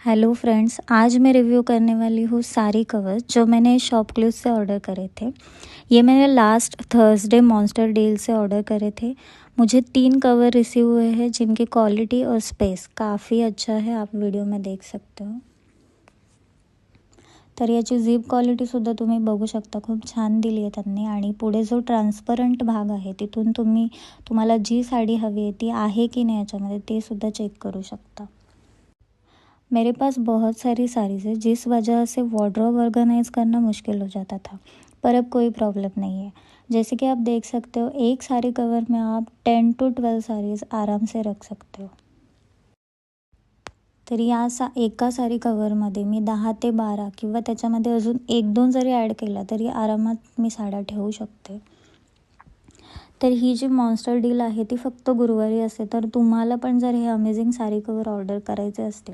Hello friends, आज मैं review करने वाली हूँ सारी कवर जो मैंने शॉपक्लूज से ऑर्डर करे थे। ये मैंने लास्ट थर्सडे मॉन्स्टर डील से ऑर्डर करे थे। मुझे 3 कवर रिसीव हुए हैं जिनकी क्वालिटी और स्पेस काफ़ी अच्छा है, आप वीडियो में देख सकते हो। तर याची झिप क्वालिटीसुद्धा तुम्ही बघू शकता, खूप छान दिली आहे त्यांनी। आणि पुढे जो ट्रान्सपरंट भाग आहे तिथून तुम्हाला जी साडी हवी आहे ती आहे की नाही याच्यामध्ये ते सुद्धा चेक करू शकता। मेरे पास बहुत सारी साड़ीज़ है जिस वजह से वार्डरोब ऑर्गेनाइज़ करना मुश्किल हो जाता था, पर अब कोई प्रॉब्लम नहीं है। जैसे कि आप देख सकते हो, एक साड़ी कवर में आप 10 to 12 साड़ीज़ आराम से रख सकते हो। तर या एका साडी कवरमध्ये मी 10 ते 12 किंवा त्याच्यामध्ये अजून 1-2 जरी ॲड केला तरी आरामात मी साड्या ठेवू शकते। तर ही जी मॉन्स्टर डील आहे ती फक्त गुरुवारी असते, तर तुम्हाला पण जर हे अमेझिंग साडी कवर ऑर्डर करायचे असतील